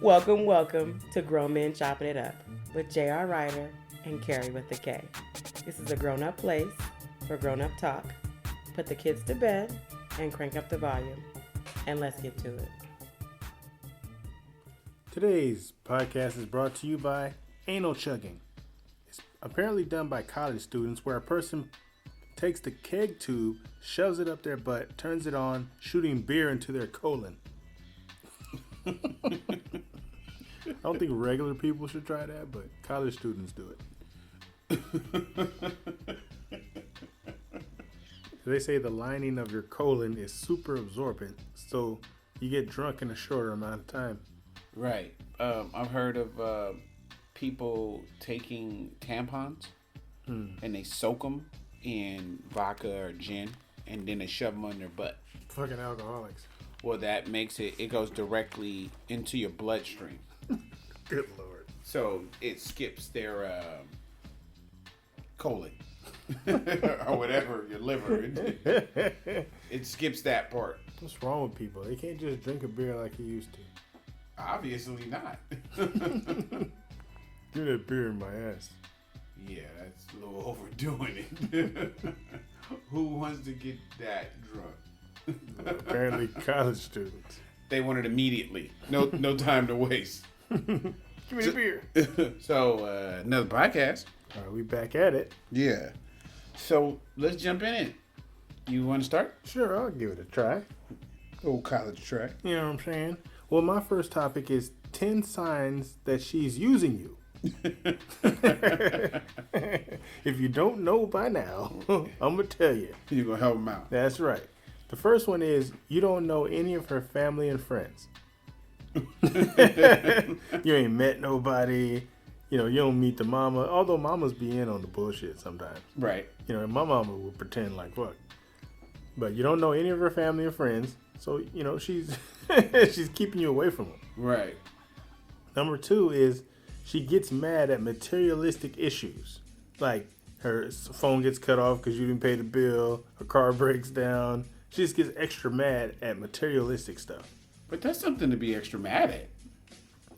Welcome to Grown Men Chopping It Up with JRYDHA and Kerry Witta K. This is a grown-up place for grown-up talk. Put the kids to bed and crank up the volume. And let's get to it. Today's podcast is brought to you by anal chugging. It's apparently done by college students where a person takes the keg tube, shoves it up their butt, turns it on, shooting beer into their colon. I don't think regular people should try that, but college students do it. They say the lining of your colon is super absorbent, so you get drunk in a shorter amount of time. Right. I've heard of people taking tampons and they soak them in vodka or gin and then they shove them on their butt. Fucking alcoholics. Well, that makes it goes directly into your bloodstream. Good Lord. So it skips their colon or whatever, your liver. It skips that part. What's wrong with people? They can't just drink a beer like you used to. Obviously not. Give that beer in my ass. Yeah, that's a little overdoing it. Who wants to get that drunk? Apparently college students. They want it immediately. No time to waste. Give me the beer. So, another podcast. All right, we back at it. Yeah. So, let's jump in it. You want to start? Sure, I'll give it a try. Old college track. You know what I'm saying? Well, my first topic is 10 signs that she's using you. If you don't know by now, I'm going to tell you. You're going to help them out. That's right. The first one is you don't know any of her family and friends. You ain't met nobody. You know, you don't meet the mama. Although mamas be in on the bullshit sometimes. Right. You know, my mama would pretend like fuck. But you don't know any of her family or friends. So, you know, she's she's keeping you away from them. Right. Number 2 is she gets mad at materialistic issues. Like her phone gets cut off because you didn't pay the bill. Her car breaks down. She just gets extra mad at materialistic stuff. But that's something to be extra mad at.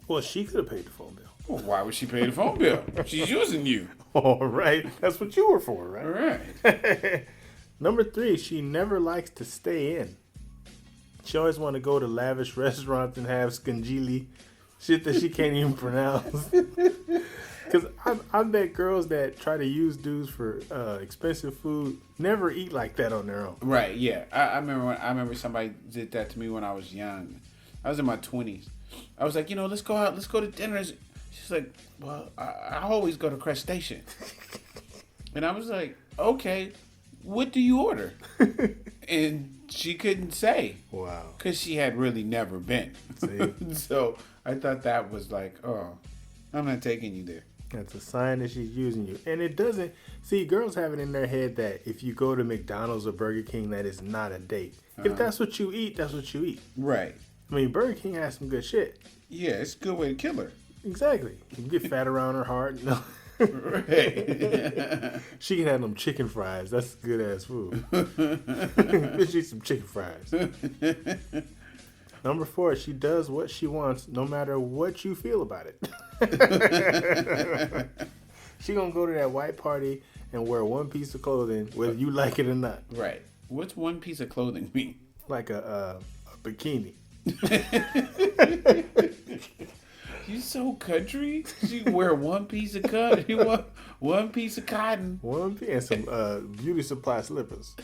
Well, she could have paid the phone bill. Well, why would she pay the phone bill? She's using you. All right. That's what you were for, right? All right. Number 3, she never likes to stay in. She always want to go to lavish restaurants and have scungili, shit that she can't even pronounce. Because I bet girls that try to use dudes for expensive food never eat like that on their own. Right, yeah. I remember somebody did that to me when I was young. I was in my 20s. I was like, let's go out. Let's go to dinner. She's like, well, I always go to Crest Station. And I was like, okay, what do you order? And she couldn't say. Wow. Because she had really never been. So I thought that was like, oh, I'm not taking you there. That's a sign that she's using you. And it doesn't... See, girls have it in their head that if you go to McDonald's or Burger King, that is not a date. If that's what you eat, that's what you eat. Right. I mean, Burger King has some good shit. Yeah, it's a good way to kill her. Exactly. You can get fat around her heart. No. Right. She can have them chicken fries. That's good ass food. Let's eat some chicken fries. Number 4, she does what she wants no matter what you feel about it. She gonna go to that white party and wear one piece of clothing whether you like it or not. Right. What's one piece of clothing mean? Like a bikini. You so country. You wear one piece of cotton. You want one piece of cotton. And some beauty supply slippers.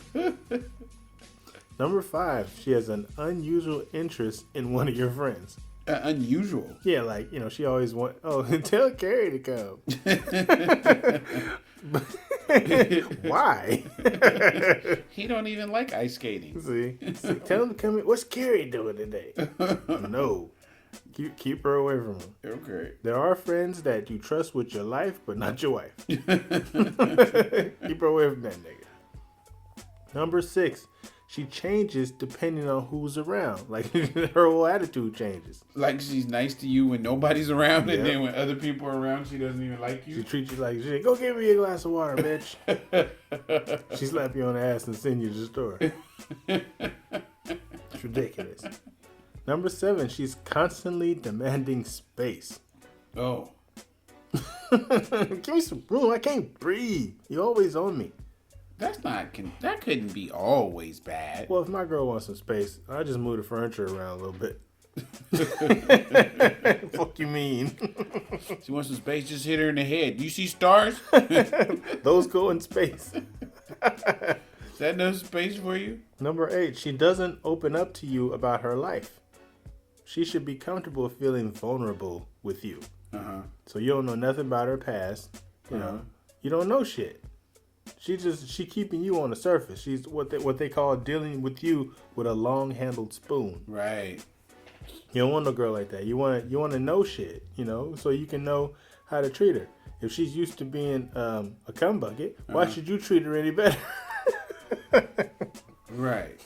Number 5, she has an unusual interest in one of your friends. Unusual. Yeah, like, she always tell Kerry to come. Why? He don't even like ice skating. See, tell him to come in. What's Kerry doing today? No. Keep her away from him. Okay. There are friends that you trust with your life, but not your wife. Keep her away from that nigga. Number 6, she changes depending on who's around. Like, her whole attitude changes. Like she's nice to you when nobody's around, and then when other people are around, she doesn't even like you. She treats you like shit. Go get me a glass of water, bitch. She slap you on the ass and send you to the store. It's ridiculous. Number 7, she's constantly demanding space. Oh. Give me some room. I can't breathe. You're always on me. That couldn't be always bad. Well, if my girl wants some space, I just move the furniture around a little bit. Fuck you mean? She wants some space, just hit her in the head. You see stars? Those go in space. Is that no space for you? Number 8, she doesn't open up to you about her life. She should be comfortable feeling vulnerable with you. So you don't know nothing about her past. You know, you don't know shit. She keeping you on the surface. She's what they call dealing with you with a long-handled spoon. Right. You don't want no girl like that. You want to know shit, you know, so you can know how to treat her. If she's used to being a cum bucket, why should you treat her any better? Right.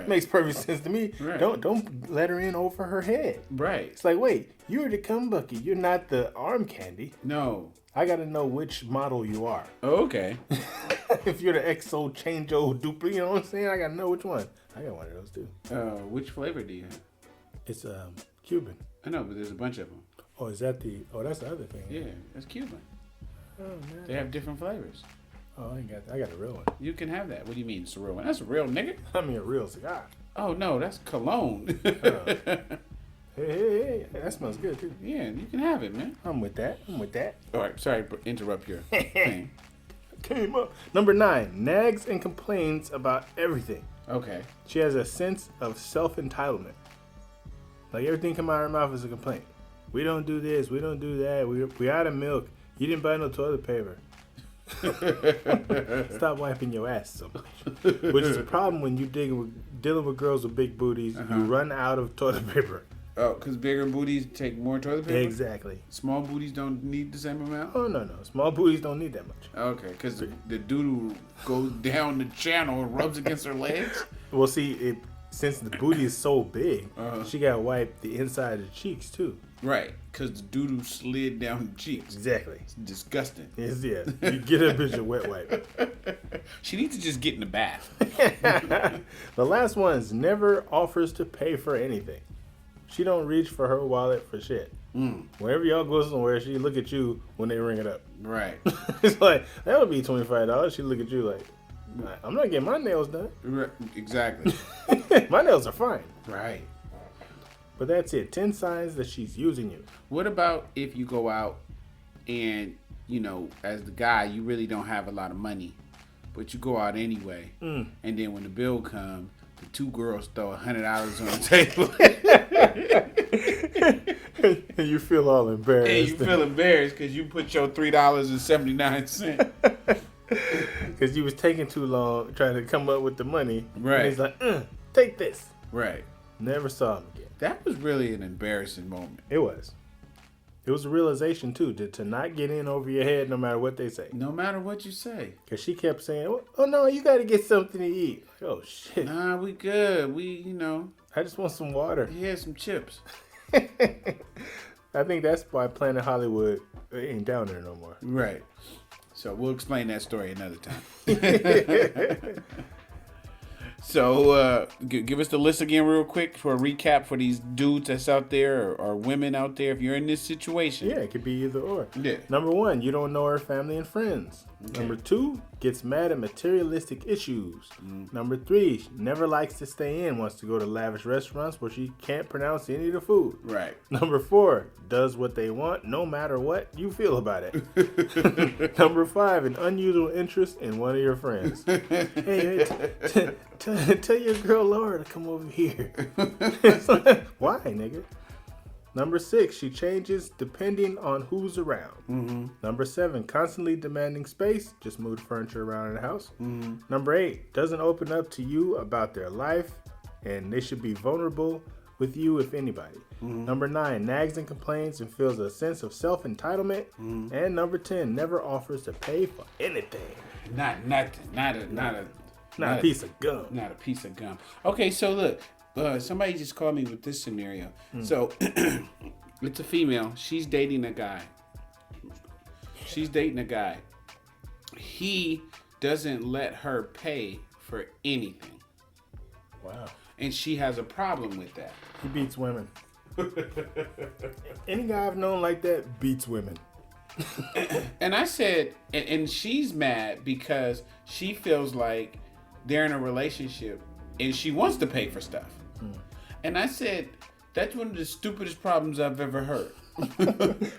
Makes perfect sense to me. Right. Don't let her in over her head. Right. It's like, wait, you're the cum bucket. You're not the arm candy. No. I got to know which model you are. Oh, okay. If you're the XO, change-o, duplicate, you know what I'm saying? I got to know which one. I got one of those too. Which flavor do you have? It's Cuban. I know, but there's a bunch of them. Oh, is that the? Oh, that's the other thing. Yeah, that's Cuban. Oh man. They have different flavors. Oh, I got a real one. You can have that. What do you mean it's a real one? That's a real nigga. I mean a real cigar. Oh no, that's cologne. Hey, that smells good too. Yeah, you can have it, man. I'm with that. All right, sorry to interrupt your thing. Came up. Number 9, nags and complains about everything. Okay. She has a sense of self-entitlement. Like everything come out of her mouth is a complaint. We don't do this. We don't do that. We out of milk. You didn't buy no toilet paper. Stop wiping your ass so much. Which is a problem when you dealing with girls with big booties. You run out of toilet paper. Oh, because bigger booties take more toilet paper? Exactly. Small booties don't need the same amount? Oh, no. Small booties don't need that much. Okay, because the doo-doo goes down the channel and rubs against her legs? Well, see, since the booty is so big, she got to wipe the inside of the cheeks, too. Right, because the doo-doo slid down the cheeks. Exactly. It's disgusting. Yes, yeah. You get a bitch a wet wipe. She needs to just get in the bath. The last one is never offers to pay for anything. She don't reach for her wallet for shit. Whenever y'all go somewhere, she look at you when they ring it up. Right. It's like, that would be $25. She look at you like, I'm not getting my nails done. Right. Exactly. My nails are fine. Right. But that's it. 10 signs that she's using you. What about if you go out and, you know, as the guy, you really don't have a lot of money, but you go out anyway, and then when the bill comes, the two girls throw $100 on the table. And you feel all embarrassed. And you feel embarrassed because you put your $3.79. Because you was taking too long trying to come up with the money. Right. And he's like, take this. Right. Never saw him again. That was really an embarrassing moment. It was. It was a realization, too, to not get in over your head no matter what they say. No matter what you say. Because she kept saying, oh, no, you got to get something to eat. Like, oh, shit. Nah, we good. We, I just want some water. he had some chips. I think that's why Planet Hollywood ain't down there no more. Right. So we'll explain that story another time. So give us the list again real quick for a recap for these dudes that's out there or women out there if you're in this situation. Yeah, it could be either or. Yeah. Number 1, you don't know her family and friends. Okay. Number 2, gets mad at materialistic issues. Number 3, she never likes to stay in, wants to go to lavish restaurants where she can't pronounce any of the food. Right. Number 4, does what they want no matter what you feel about it. Number 5, an unusual interest in one of your friends. Hey, tell your girl Laura to come over here. Why, nigga? Number 6, she changes depending on who's around. Number 7, constantly demanding space. Just move the furniture around in the house. Number 8, doesn't open up to you about their life, and they should be vulnerable with you if anybody. Number 9, nags and complains and feels a sense of self-entitlement. And number 10, never offers to pay for anything. Not nothing. Not a piece of gum. Not a piece of gum. Okay, so look. Somebody just called me with this scenario. So, it's a female. She's dating a guy. He doesn't let her pay for anything. Wow. and she has a problem with that. He beats women. Any guy I've known like that beats women. And I said, and she's mad because she feels like they're in a relationship and she wants to pay for stuff. And I said, that's one of the stupidest problems I've ever heard.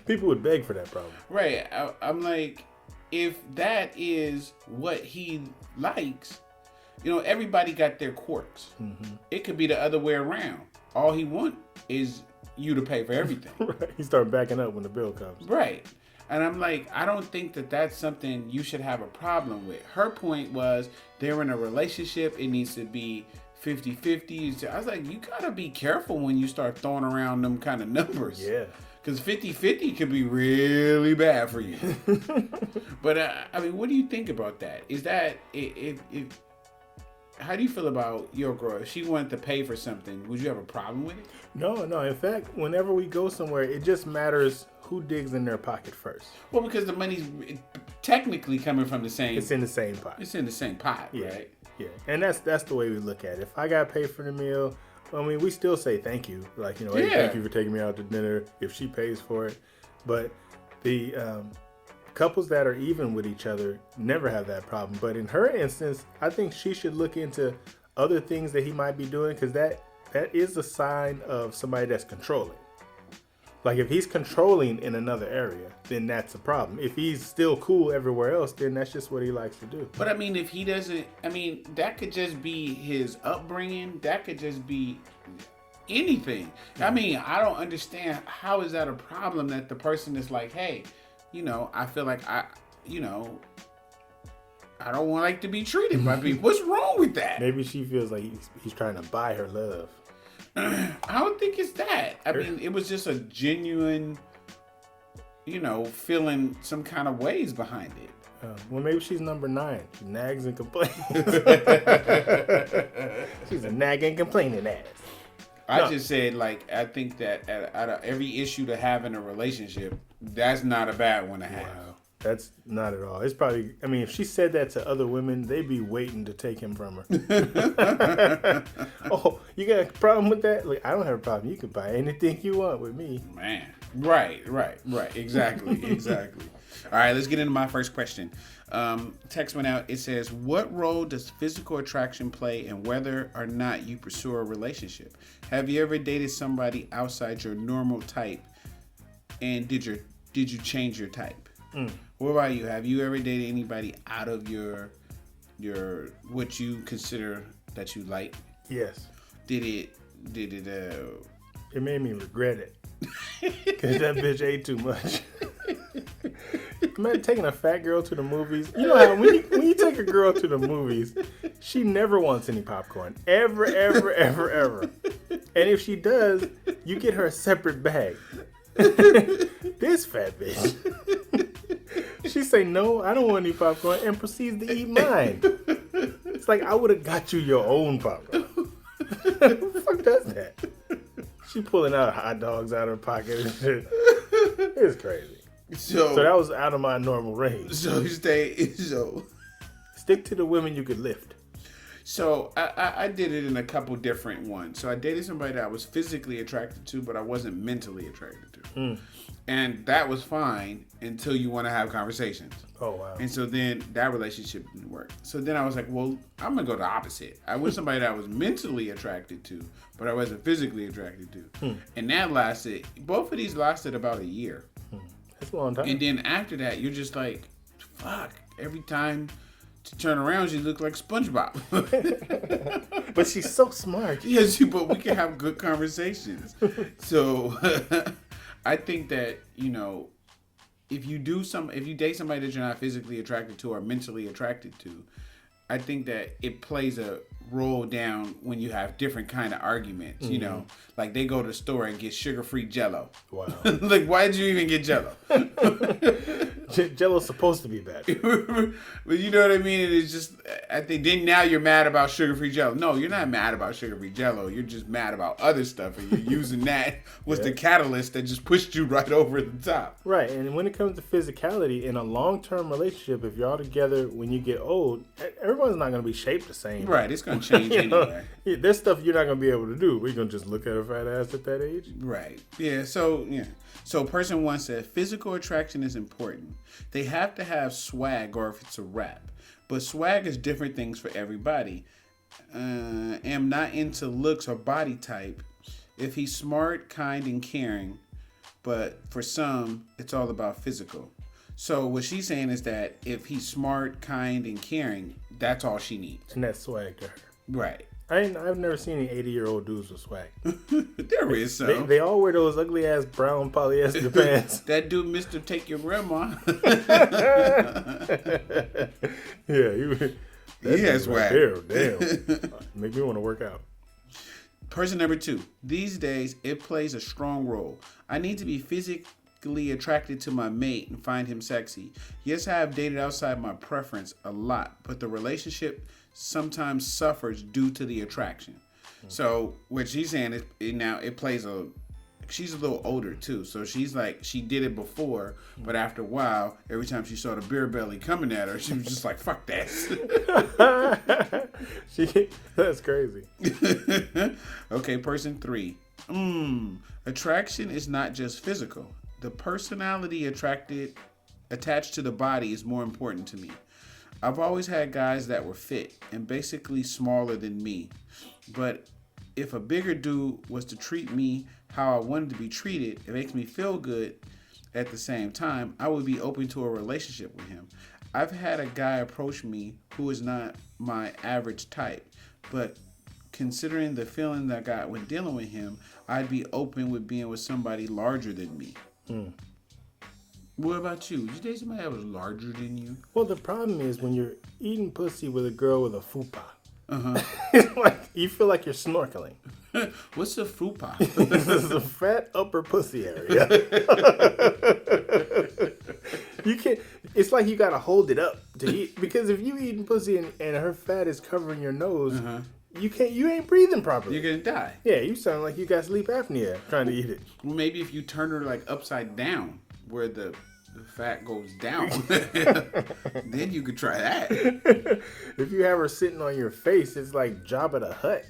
People would beg for that problem. Right. I'm like, if that is what he likes, you know, everybody got their quirks. It could be the other way around. All he wants is you to pay for everything. Right. He started backing up when the bill comes. Right. And I'm like, I don't think that that's something you should have a problem with. Her point was they're in a relationship. It needs to be 50-50. I was like, you got to be careful when you start throwing around them kind of numbers. Yeah. Because 50-50 could be really bad for you. But, I mean, what do you think about that? Is that, how do you feel about your girl? If she wanted to pay for something, would you have a problem with it? No. In fact, whenever we go somewhere, it just matters who digs in their pocket first. Well, because the money's technically coming from the same. It's in the same pot. It's in the same pot, Yeah. right? Yeah. And that's the way we look at it. If I got paid for the meal, I mean, we still say thank you. Like, you know, hey, thank you for taking me out to dinner if she pays for it. But the couples that are even with each other never have that problem. But in her instance, I think she should look into other things that he might be doing, because that is a sign of somebody that's controlling. Like, if he's controlling in another area, then that's a problem. If he's still cool everywhere else, then that's just what he likes to do. But I mean, if he doesn't, I mean, that could just be his upbringing. That could just be anything. I mean, I don't understand, how is that a problem that the person is like, hey, you know, I feel like I don't want like to be treated by people. What's wrong with that? Maybe she feels like he's trying to buy her love. I don't think it's that. I mean, it was just a genuine, you know, feeling some kind of ways behind it. Well, maybe she's number 9. She nags and complains. She's a nagging, complaining ass. I just said, like, I think that out of every issue to have in a relationship, that's not a bad one to have. Wow. That's not at all. It's probably, I mean, if she said that to other women, they'd be waiting to take him from her. Oh, you got a problem with that? Like, I don't have a problem. You can buy anything you want with me. Man. Right. Exactly. All right, let's get into my first question. Text went out. It says, what role does physical attraction play in whether or not you pursue a relationship? Have you ever dated somebody outside your normal type? And did you change your type? What about you? Have you ever dated anybody out of your what you consider that you like? Yes. Did it It made me regret it. Because that bitch ate too much. Imagine taking a fat girl to the movies. You know how when you take a girl to the movies, she never wants any popcorn. Ever. And if she does, you get her a separate bag. This fat bitch. She say, no, I don't want any popcorn, and proceeds to eat mine. It's like, I would have got you your own popcorn. Who the fuck does that? She pulling out hot dogs out of her pocket and shit. It's crazy. So that was out of my normal range. Stick to the women you could lift. So I did it in a couple different ones. So I dated somebody that I was physically attracted to, but I wasn't mentally attracted to. And that was fine until you want to have conversations. Oh, wow. And so then that relationship didn't work. So then I was like, well, I'm going to go the opposite. I was somebody that I was mentally attracted to, but I wasn't physically attracted to. And that both of these lasted about a year. That's a long time. And then after that, you're just like, fuck, every time to turn around, she looked like SpongeBob. But she's so smart. Yes, but we can have good conversations. So I think that, you know, if you date somebody that you're not physically attracted to or mentally attracted to, I think that it plays a role down when you have different kind of arguments. You know, like they go to the store and get sugar-free Jell-O. Wow. Like, why did you even get Jell-O? Jello's supposed to be bad. But you know what I mean? It is just, I think then now you're mad about sugar-free Jello. No, you're not mad about sugar-free Jello. You're just mad about other stuff, and you're using that was the catalyst that just pushed you right over the top. Right, and when it comes to physicality in a long-term relationship, if you're all together when you get old, everyone's not going to be shaped the same. Right, it's going to change anyway. There's stuff you're not going to be able to do. We're going to just look at a fat ass at that age. Right. Yeah. So person one said physical attraction is important. They have to have swag or if it's a rap. But swag is different things for everybody. Am not into looks or body type. If he's smart, kind, and caring. But for some, it's all about physical. So what she's saying is that if he's smart, kind, and caring, that's all she needs. And that's swag to her. Right. I've never seen any 80-year-old dudes with swag. There is some. They all wear those ugly ass brown polyester pants. That dude, Mr. Take Your Grandma. Yeah, he has swag. Right there, damn. Make me want to work out. Person number two. These days, it plays a strong role. I need to be physically attracted to my mate and find him sexy. Yes, I have dated outside my preference a lot, but the relationship sometimes suffers due to the attraction. So what she's saying is it plays she's a little older too, so she's like, she did it before, but after a while, every time she saw the beer belly coming at her, she was just like, fuck that. That's crazy. Okay, person three. Attraction is not just physical. The personality attached to the body is more important to me. I've always had guys that were fit and basically smaller than me. But if a bigger dude was to treat me how I wanted to be treated, it makes me feel good at the same time, I would be open to a relationship with him. I've had a guy approach me who is not my average type, but considering the feeling that I got when dealing with him, I'd be open with being with somebody larger than me. What about you? Did you date somebody that was larger than you? Well, the problem is when you're eating pussy with a girl with a fupa. It's like you feel like you're snorkeling. What's a fupa? This is a fat upper pussy area. You can't. It's like you gotta hold it up to eat, because if you eating pussy and her fat is covering your nose, you can't. You ain't breathing properly. You're gonna die. Yeah, you sound like you got sleep apnea trying to eat it. Well, maybe if you turn her like upside down, where the fat goes down, then you could try that. If you have her sitting on your face, it's like Jabba the Hutt.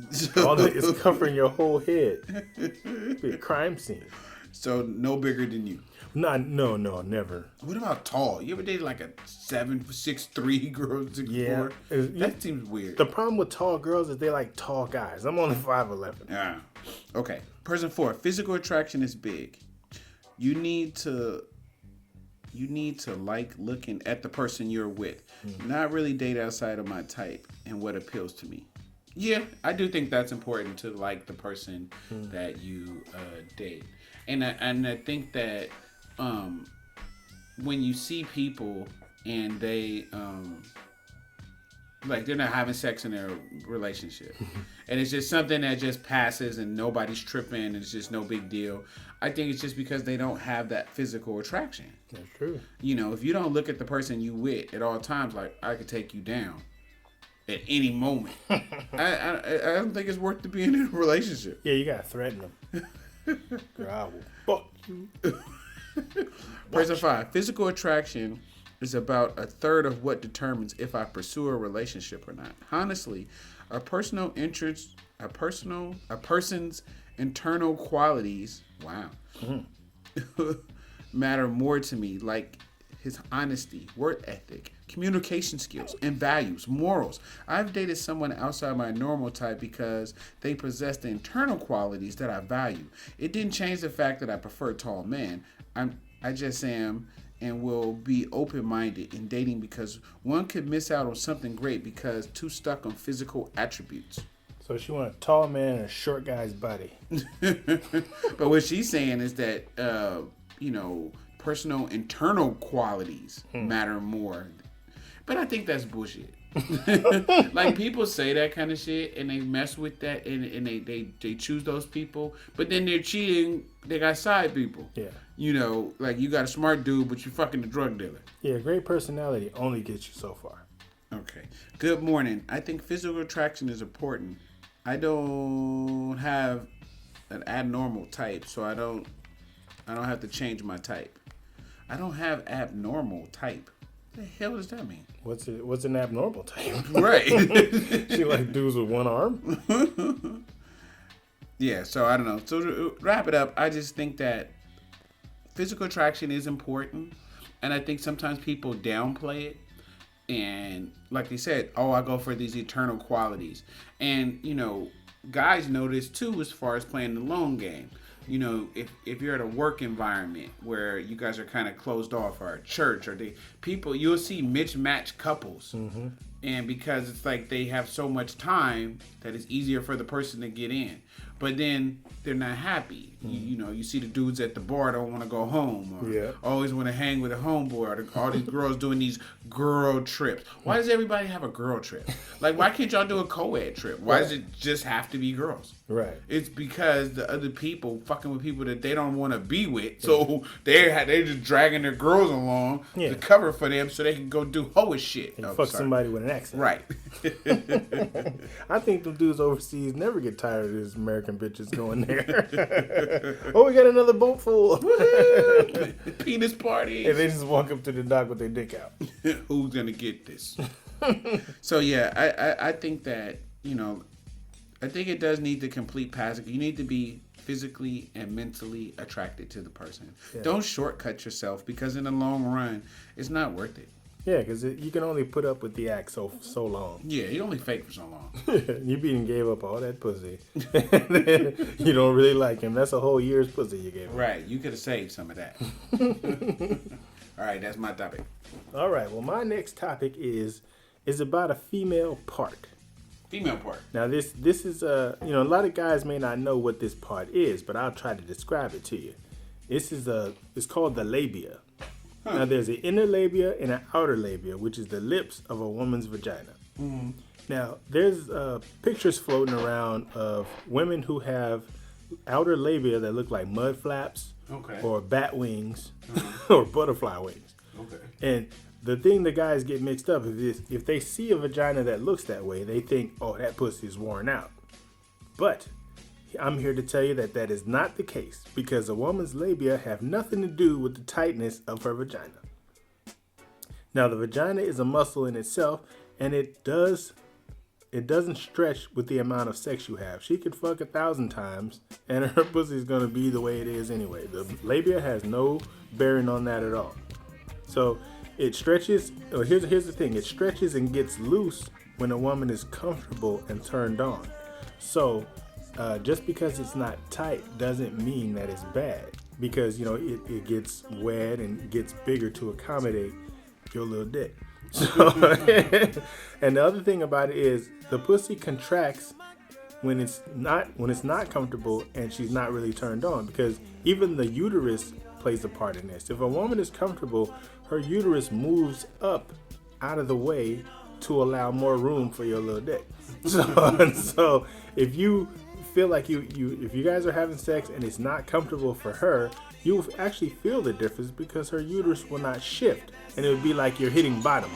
It's covering your whole head. It'd be a crime scene. So no bigger than you. No, never. What about tall? You ever dated like a 6'3" girl, 6'4"? Yeah. That seems weird. The problem with tall girls is they like tall guys. I'm only 5'11". Yeah. Okay. Person four. Physical attraction is big. You need to like looking at the person you're with. Not really date outside of my type and what appeals to me. Yeah, I do think that's important, to like the person that you date. And I think that when you see people and they like they're not having sex in their relationship and it's just something that just passes and nobody's tripping and it's just no big deal, I think it's just because they don't have that physical attraction. That's true. You know, if you don't look at the person you with at all times like, I could take you down at any moment, I don't think it's worth to be in a relationship. Yeah, you gotta threaten them. Girl, I will fuck you. Person five. Physical attraction is about a third of what determines if I pursue a relationship or not. Honestly, a person's internal qualities, matter more to me, like his honesty, work ethic, communication skills, and values, morals. I've dated someone outside my normal type because they possess the internal qualities that I value. It didn't change the fact that I prefer tall men. I just am and will be open-minded in dating because one could miss out on something great because too stuck on physical attributes. So she want a tall man and a short guy's body. But what she's saying is that, personal internal qualities matter more. But I think that's bullshit. Like people say that kind of shit and they mess with that and they choose those people, but then they're cheating. They got side people. Yeah. You know, like you got a smart dude, but you fucking the drug dealer. Yeah, great personality only gets you so far. Okay. Good morning. I think physical attraction is important. I don't have an abnormal type, so I don't have to change my type. I don't have abnormal type. What the hell does that mean? What's an abnormal type? Right. She like dudes with one arm? Yeah, so I don't know. So to wrap it up, I just think that physical attraction is important, and I think sometimes people downplay it. And like they said, I go for these eternal qualities. And, you know, guys know this too as far as playing the long game. You know, if you're at a work environment where you guys are kind of closed off, or a church, or you'll see mismatched couples. Mm-hmm. And because it's like they have so much time that it's easier for the person to get in. But then they're not happy. Mm-hmm. You know, you see the dudes at the bar don't want to go home, or always want to hang with a homeboy, or all these girls doing these girl trips. Why does everybody have a girl trip? Like, why can't y'all do a co-ed trip? Why does it just have to be girls? Right. It's because the other people fucking with people that they don't want to be with, so they're just dragging their girls along to cover for them so they can go do hoish shit. And fuck somebody with an accent. Right. I think the dudes overseas never get tired of these American bitches going there. Oh, we got another boat full. Penis party. And they just walk up to the dock with their dick out. Who's gonna get this? So yeah, I think that, you know, I think it does need the complete package. You need to be physically and mentally attracted to the person. Yeah. Don't shortcut yourself, because in the long run, it's not worth it. Yeah, because you can only put up with the act so long. Yeah, you only fake for so long. You being gave up all that pussy. You don't really like him. That's a whole year's pussy you gave him. Right. You could have saved some of that. All right, that's my topic. All right. Well, my next topic is about a female part. Female part. Now, this is a lot of guys may not know what this part is, but I'll try to describe it to you. It's called the labia. Huh. Now, there's an inner labia and an outer labia, which is the lips of a woman's vagina. Mm-hmm. Now, there's pictures floating around of women who have outer labia that look like mud flaps, or bat wings, or butterfly wings. Okay. And the thing the guys get mixed up is if they see a vagina that looks that way, they think, oh, that pussy is worn out. But I'm here to tell you that is not the case, because a woman's labia have nothing to do with the tightness of her vagina. Now, the vagina is a muscle in itself, and it doesn't stretch with the amount of sex you have. She could fuck 1,000 times, and her pussy is going to be the way it is anyway. The labia has no bearing on that at all. So it stretches. Here's the thing. It stretches and gets loose when a woman is comfortable and turned on. So just because it's not tight doesn't mean that it's bad, because it gets wet and gets bigger to accommodate your little dick. So, and the other thing about it is the pussy contracts when it's not comfortable and she's not really turned on, because even the uterus plays a part in this. If a woman is comfortable, her uterus moves up out of the way to allow more room for your little dick. So if you feel like if you guys are having sex and it's not comfortable for her, you'll actually feel the difference, because her uterus will not shift, and it would be like you're hitting bottom,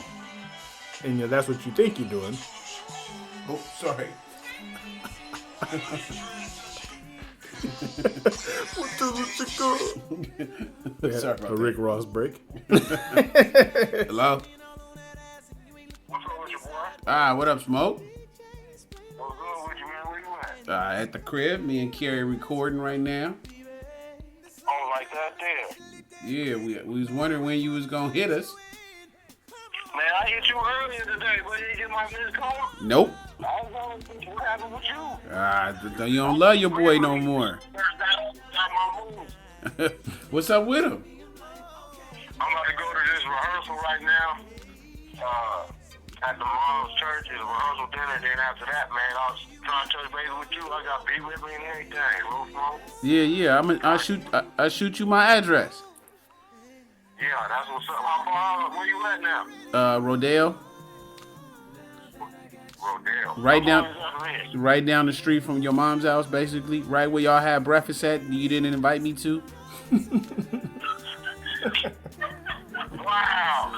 and that's what you think you're doing. Oh, sorry. Sorry about a Rick Ross break. Hello. What's up with your boy? What up, Smoke? What's good with you, man? Where you at? At the crib. Me and Kerry recording right now. Oh, like that there? Yeah, we was wondering when you was gonna hit us. Man, I hit you earlier today, but you didn't get my missed call? Nope. I was wondering what happened with you. You don't love your boy no more. Got my moves. What's up with him? I'm about to go to this rehearsal right now. At the mom's church, it's a rehearsal dinner. Then after that, man, I was trying to touch base with you. I got beat with me and everything. Real smoke. Yeah. I'll shoot you my address. Yeah, that's what's up. How far? Where you at now? Rodale. Rodale. Right down the street from your mom's house, basically. Right where y'all had breakfast at. You didn't invite me to. Wow.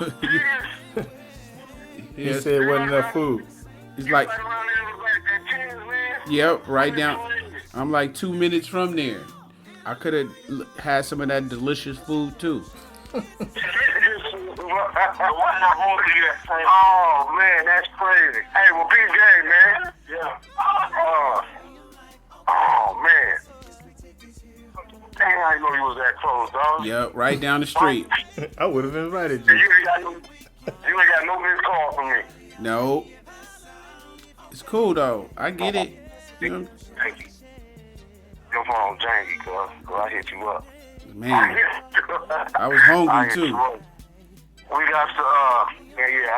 He said it wasn't enough food. It's like, yep, right down. I'm like 2 minutes from there. I could have had some of that delicious food too. Oh man, that's crazy. Hey, well, PJ, man. Yeah. Oh man. Dang, I didn't know you was that close, dog. Yep, right down the street. I would have invited you. You ain't got no missed call from me. No. It's cool though. I get it. You know, Thank you. Your phone janky, cuz I hit you up. man, I was hungry too. We got to, I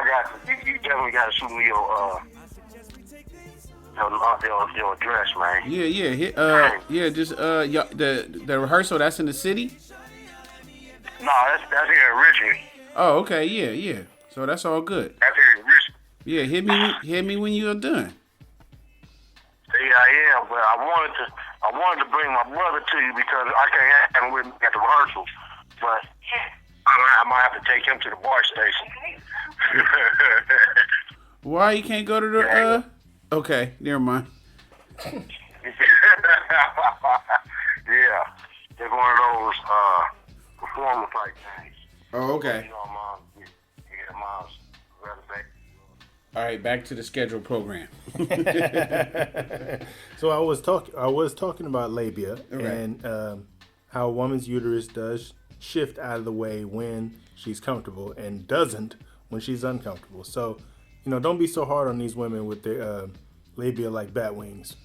got to, you definitely got to shoot me your address, man. Yeah. Just the rehearsal. That's in the city. No, that's here in Richmond. Oh, okay. Yeah. So that's all good. That's here in Richmond. Yeah, hit me when you're done. Yeah, I am, but I wanted to bring my brother to you because I can't have him with me at the rehearsal. But I might have to take him to the bar station. Why you can't go to the Okay, never mind. Yeah, it's one of those performance type things. Oh, okay. You know, mom's rather back. All right, back to the scheduled program. So I was talking about labia and how a woman's uterus does shift out of the way when she's comfortable and doesn't when she's uncomfortable. So, don't be so hard on these women with their labia like bat wings.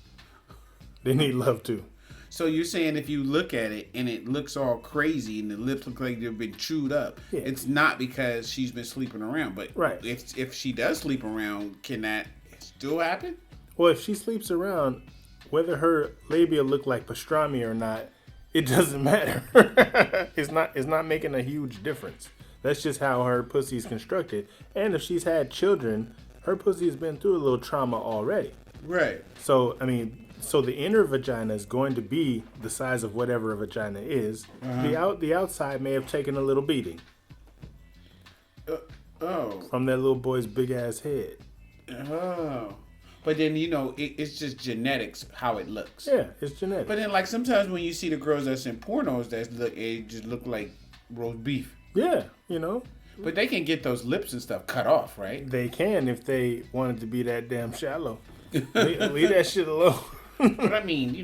They need love too. So you're saying if you look at it and it looks all crazy and the lips look like they've been chewed up, it's not because she's been sleeping around. But if she does sleep around, can that still happen? Well, if she sleeps around, whether her labia look like pastrami or not, it doesn't matter. It's not making a huge difference. That's just how her pussy's constructed. And if she's had children, her pussy's been through a little trauma already. Right. So, so the inner vagina is going to be the size of whatever a vagina is. The outside may have taken a little beating. From that little boy's big ass head. Oh. But then, it's just genetics how it looks. Yeah, it's genetics. But then, like, sometimes when you see the girls that's in pornos, it just look like roast beef. Yeah, But they can get those lips and stuff cut off, right? They can if they wanted to be that damn shallow. Leave that shit alone. But I mean,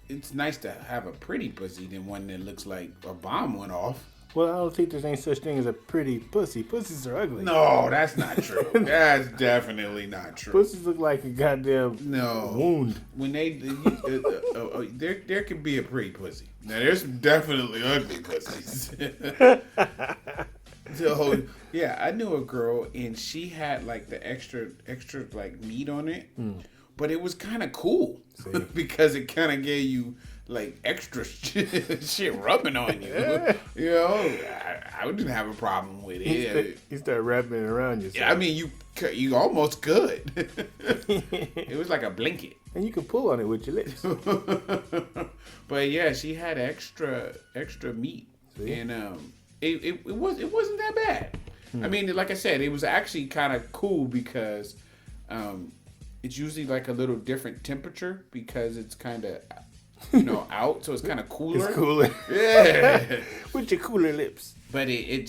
it's nice to have a pretty pussy than one that looks like a bomb went off. Well, I don't think there's any such thing as a pretty pussy. Pussies are ugly. No, that's not true. That's definitely not true. Pussies look like a goddamn wound. When there can be a pretty pussy. Now there's definitely ugly pussies. So yeah, I knew a girl and she had like the extra like meat on it, but it was kind of cool because it kind of gave you like extra shit rubbing on you. I didn't have a problem with it. You start wrapping it around yourself. Yeah, I mean you almost could. It was like a blanket. And you can pull on it with your lips. But yeah, she had extra meat, and it wasn't that bad. I mean, like I said, it was actually kind of cool because it's usually like a little different temperature because it's kind of out, so it's kind of cooler. It's cooler. Yeah, with your cooler lips. But you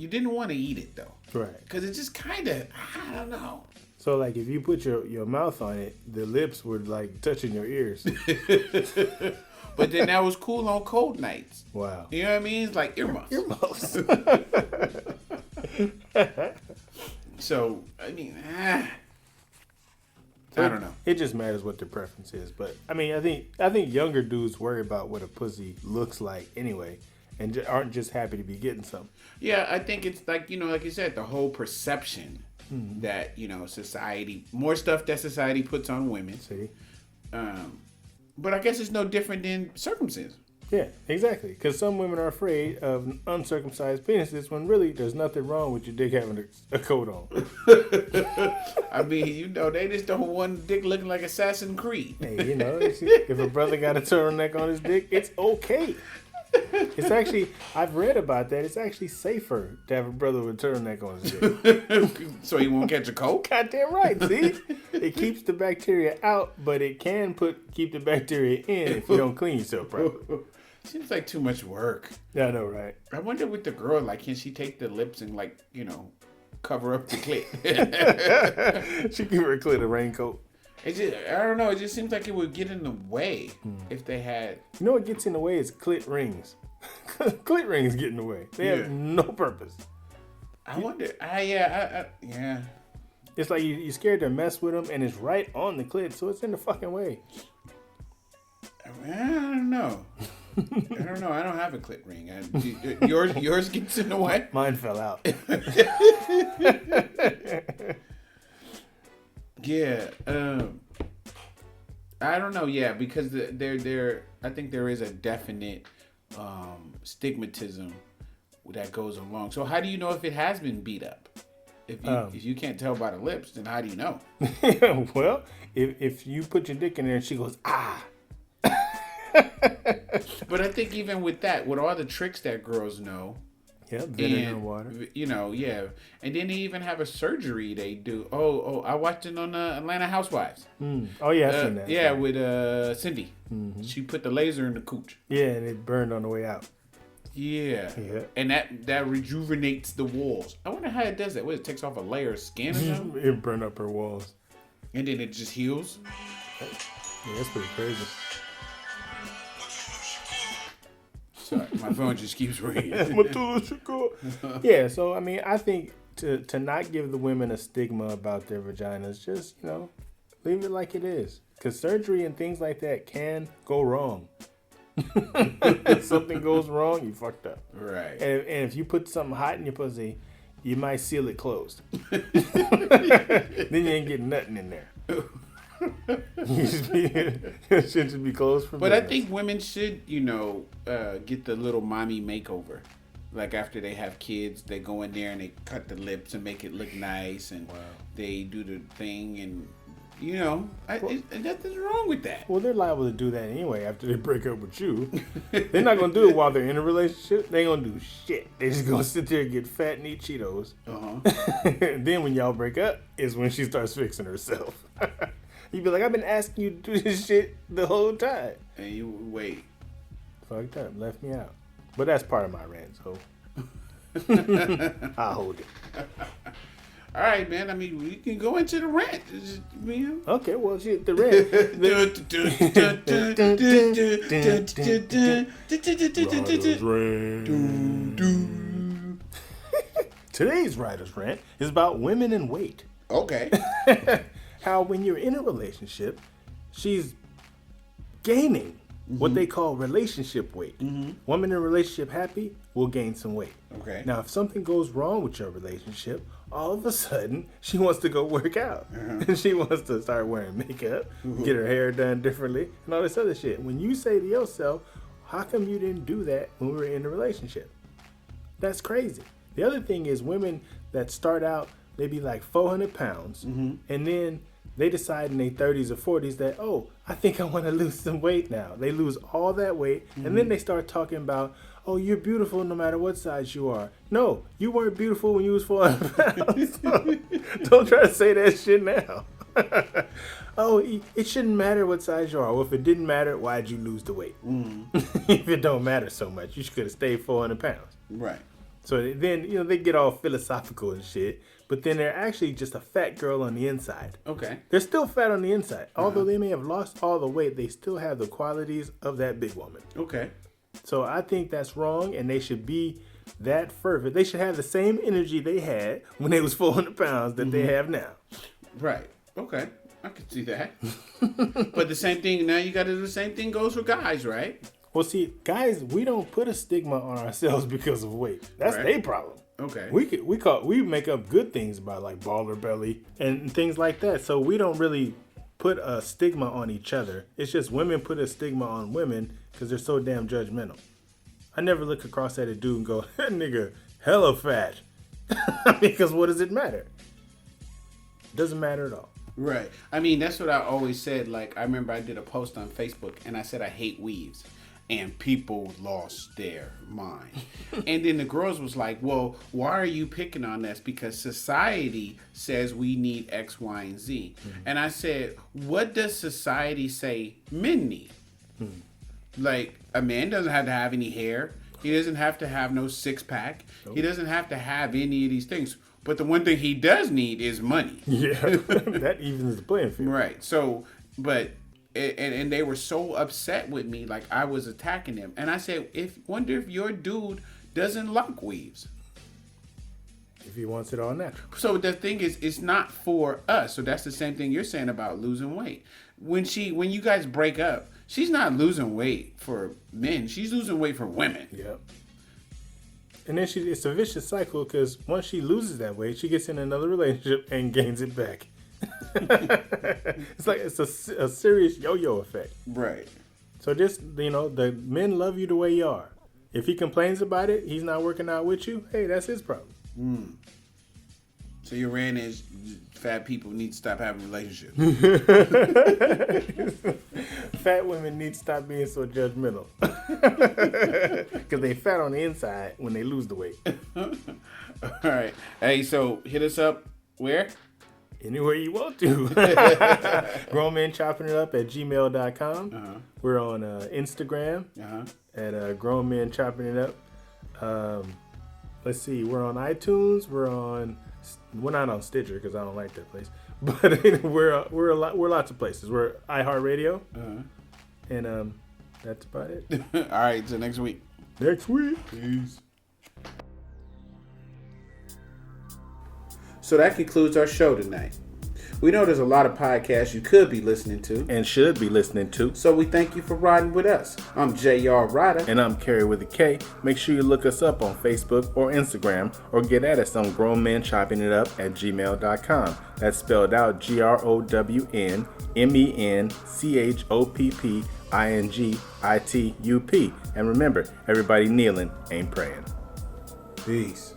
didn't want to eat it though, right? Because it just kind of, I don't know. So like if you put your mouth on it, the lips were like touching your ears. But then that was cool on cold nights. Wow. You know what I mean? It's like earmuffs. So, I mean, I don't know. It just matters what their preference is. But I mean, I think younger dudes worry about what a pussy looks like anyway, and aren't just happy to be getting something. Yeah, I think it's like like you said, the whole perception that society, more stuff that society puts on women. See. But I guess it's no different than circumcision. Yeah, exactly. Because some women are afraid of uncircumcised penises when really there's nothing wrong with your dick having a coat on. I mean, they just don't want dick looking like Assassin's Creed. Hey, if a brother got a turtleneck on his dick, it's okay. It's actually, I've read about that. It's actually safer to have a brother with a turtleneck on his dick. So he won't catch a cold? Goddamn right, see? It keeps the bacteria out, but it can keep the bacteria in if you don't clean yourself properly. Seems like too much work. Yeah, I know, right? I wonder with the girl, like, can she take the lips and, like, cover up the clit? She give her clit a raincoat. I don't know. It just seems like it would get in the way if they had. You know what gets in the way is clit rings. Clit rings get in the way. They have no purpose. I wonder. Yeah. It's like you're scared to mess with them, and it's right on the clit, so it's in the fucking way. I don't know. I don't have a clit ring. Yours gets in the way. Mine fell out. Yeah. I don't know. Yeah, because I think there is a definite stigmatism that goes along. So how do you know if it has been beat up? If you can't tell by the lips, then how do you know? Well, if you put your dick in there and she goes, ah. But I think even with that, with all the tricks that girls know. Yeah, vinegar and water. Yeah. And then they even have a surgery they do. Oh, I watched it on Atlanta Housewives. Oh, yeah, I've seen that. Yeah, with Cindy. Mm-hmm. She put the laser in the cooch. Yeah, and it burned on the way out. Yeah. And that rejuvenates the walls. I wonder how it does that. What, it takes off a layer of skin or something? It burned up her walls. And then it just heals? Yeah, that's pretty crazy. Sorry, my phone just keeps ringing. Yeah, so I mean, I think to not give the women a stigma about their vaginas, just leave it like it is. Because surgery and things like that can go wrong. If something goes wrong, you fucked up. Right. And if you put something hot in your pussy, you might seal it closed. Then you ain't getting nothing in there. It should be closed for business. I think women should, get the little mommy makeover. Like after they have kids, they go in there and they cut the lips and make it look nice, and they do the thing, and nothing's wrong with that. Well, they're liable to do that anyway after they break up with you. They're not gonna do it while they're in a relationship. They ain't gonna do shit. They just gonna sit there and get fat and eat Cheetos. Then when y'all break up is when she starts fixing herself. You be like, I've been asking you to do this shit the whole time. And you wait. Fucked up, left me out. But that's part of my rant, so I'll hold it. All right, man. I mean, we can go into the rant. Okay, well, shit, the rant. Today's writer's rant is about women and weight. Okay. How when you're in a relationship, she's gaining what they call relationship weight. Woman in a relationship happy will gain some weight. Okay. Now, if something goes wrong with your relationship, all of a sudden, she wants to go work out. And she wants to start wearing makeup, get her hair done differently, and all this other shit. When you say to yourself, how come you didn't do that when we were in a relationship? That's crazy. The other thing is women that start out, they be like 400 pounds, and then they decide in their 30s or 40s that, I think I want to lose some weight now. They lose all that weight, and then they start talking about, you're beautiful no matter what size you are. No, you weren't beautiful when you was 400 pounds. Don't try to say that shit now. It shouldn't matter what size you are. Well, if it didn't matter, why'd you lose the weight? If it don't matter so much, you should have stayed 400 pounds. Right. So then, they get all philosophical and shit, but then they're actually just a fat girl on the inside. Okay. They're still fat on the inside. Although they may have lost all the weight, they still have the qualities of that big woman. Okay. So I think that's wrong, and they should be that fervent. They should have the same energy they had when they was 400 pounds that they have now. Right. Okay. I can see that. But the same thing, now you got to do the same thing goes for guys, right? Well, see, guys, we don't put a stigma on ourselves because of weight. That's their problem. Okay. We make up good things about like baller belly and things like that. So we don't really put a stigma on each other. It's just women put a stigma on women because they're so damn judgmental. I never look across at a dude and go, that nigga hella fat. Because what does it matter? Doesn't matter at all. Right. I mean, that's what I always said. Like, I remember I did a post on Facebook and I said I hate weaves. And people lost their mind. And then the girls was like, well, why are you picking on us? Because society says we need X, Y, and Z. Mm-hmm. And I said, what does society say men need? Mm-hmm. Like, a man doesn't have to have any hair. He doesn't have to have no six-pack. Nope. He doesn't have to have any of these things. But the one thing he does need is money. Yeah, that evens the playing field. Right. So, but... And they were so upset with me, like I was attacking them. And I said, wonder if your dude doesn't like weaves. If he wants it all natural. So the thing is, it's not for us. So that's the same thing you're saying about losing weight. When you guys break up, she's not losing weight for men. She's losing weight for women. Yep. And then it's a vicious cycle because once she loses that weight, she gets in another relationship and gains it back. It's a serious yo-yo effect. Right. So just, the men love you the way you are. If he complains about it, he's not working out with you, hey, that's his problem. Mm. So your rant is fat people need to stop having relationships. Fat women need to stop being so judgmental. Because they fat on the inside when they lose the weight. All right. Hey, so hit us up where? Anywhere you want to. grownmenchoppingitup@gmail.com. Uh-huh. We're on Instagram at grownmenchoppingitup. Let's see. We're on iTunes. We're not on Stitcher because I don't like that place. But we're lots of places. We're iHeartRadio. And that's about it. All right. So next week. Next week. Peace. So that concludes our show tonight. We know there's a lot of podcasts you could be listening to. And should be listening to. So we thank you for riding with us. I'm JRYDHA. And I'm Kerry Witta K. Make sure you look us up on Facebook or Instagram or get at us on grownmenchoppingitup@gmail.com. That's spelled out GROWNMENCHOPPINGITUP. And remember, everybody kneeling ain't praying. Peace.